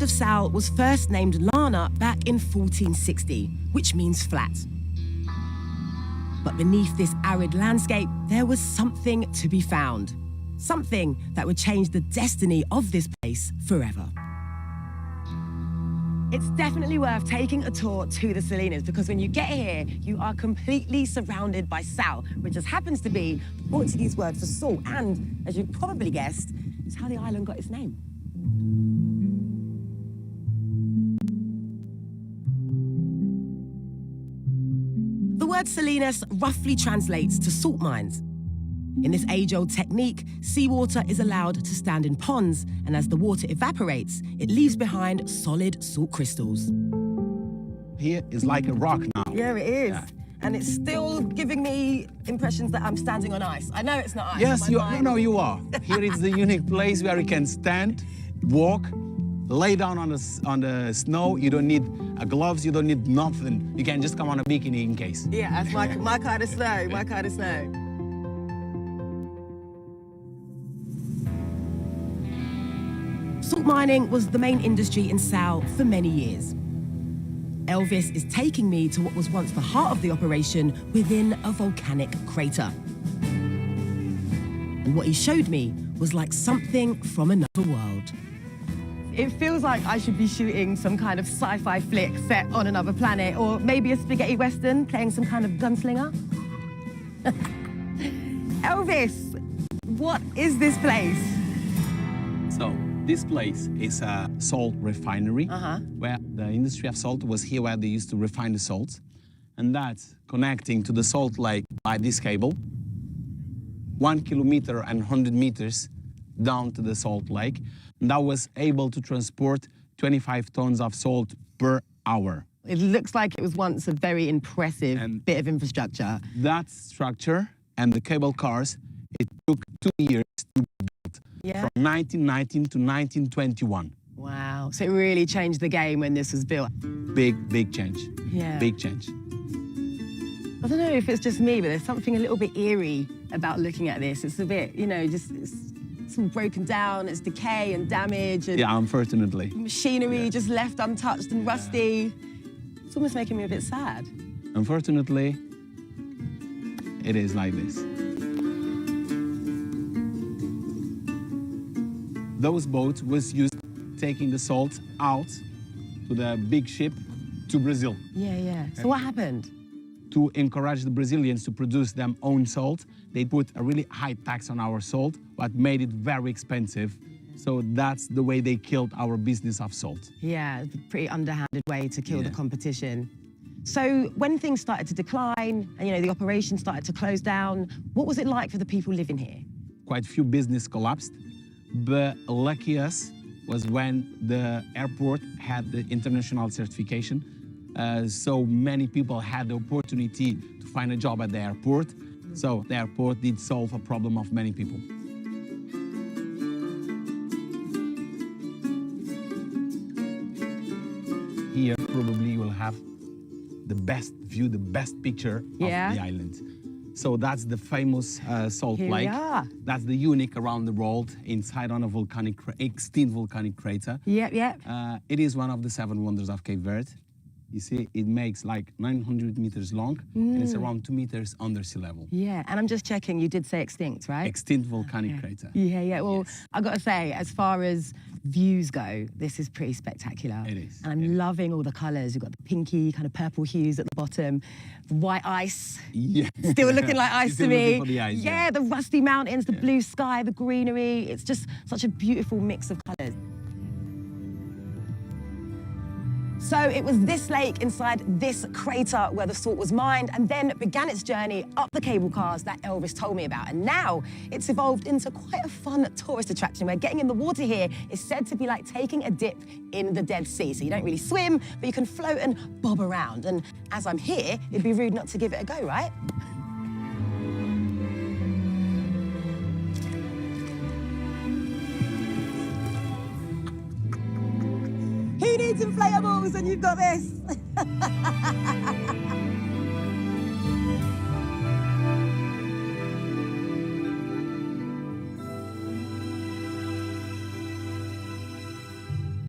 island of Sal was first named Lana back in 1460, which means flat. But beneath this arid landscape, there was something to be found. Something that would change the destiny of this place forever. It's definitely worth taking a tour to the Salinas, because when you get here, you are completely surrounded by sal, which just happens to be the Portuguese word for salt, and, as you probably guessed, it's how the island got its name. The word Salinas roughly translates to salt mines. In this age-old technique, seawater is allowed to stand in ponds, and as the water evaporates, it leaves behind solid salt crystals. Here is like a rock now. Yeah, it is. Yeah. And it's still giving me impressions that I'm standing on ice. I know it's not ice. Yes, you are. Here is the unique place where you can stand, walk, lay down on the snow. You don't need gloves, you don't need nothing. You can just come on a bikini in case. Yeah, that's my kind of snow, my kind of snow. Salt mining was the main industry in Sal for many years. Elvis is taking me to what was once the heart of the operation within a volcanic crater. And what he showed me was like something from another world. It feels like I should be shooting some kind of sci-fi flick set on another planet, or maybe a spaghetti western playing some kind of gunslinger. Elvis, what is this place? So, this place is a salt refinery, where the industry of salt was here where they used to refine the salt. And that's connecting to the salt lake by this cable, 1 kilometer and 100 meters down to the salt lake. And that was able to transport 25 tons of salt per hour. It looks like it was once a very impressive bit of infrastructure. That structure and the cable cars, it took 2 years to build. Yeah. From 1919 to 1921. Wow. So it really changed the game when this was built. Big change. Yeah. Big change. I don't know if it's just me, but there's something a little bit eerie about looking at this. It's a bit, you know, just it's all broken down, it's decay and damage. And yeah, unfortunately. Machinery just left untouched and rusty. It's almost making me a bit sad. Unfortunately, it is like this. Those boats was used taking the salt out to the big ship to Brazil. Yeah. So what happened? To encourage the Brazilians to produce their own salt, they put a really high tax on our salt, but made it very expensive. So that's the way they killed our business of salt. Yeah, it's a pretty underhanded way to kill the competition. So when things started to decline and, you know, the operation started to close down, what was it like for the people living here? Quite a few business collapsed, but lucky us was when the airport had the international certification. So many people had the opportunity to find a job at the airport. So the airport did solve a problem of many people. Here probably you will have the best view, the best picture of the island. So that's the famous salt lake. That's the unique around the world, inside on a extinct volcanic crater. It is one of the 7 wonders of Cape Verde. You see, it makes like 900 meters long, and it's around 2 meters under sea level. Yeah, and I'm just checking, you did say extinct, right? Extinct volcanic crater. Yeah. Well, I've got to say, as far as views go, this is pretty spectacular. It is. And I'm loving all the colours. You've got the pinky, kind of purple hues at the bottom, the white ice. Yeah. Still looking like ice to me. For the ice, yeah, the rusty mountains, the blue sky, the greenery. It's just such a beautiful mix of colours. So it was this lake inside this crater where the salt was mined, and then began its journey up the cable cars that Elvis told me about. And now it's evolved into quite a fun tourist attraction where getting in the water here is said to be like taking a dip in the Dead Sea. So you don't really swim, but you can float and bob around. And as I'm here, it'd be rude not to give it a go, right? Who needs inflatables when you've got this?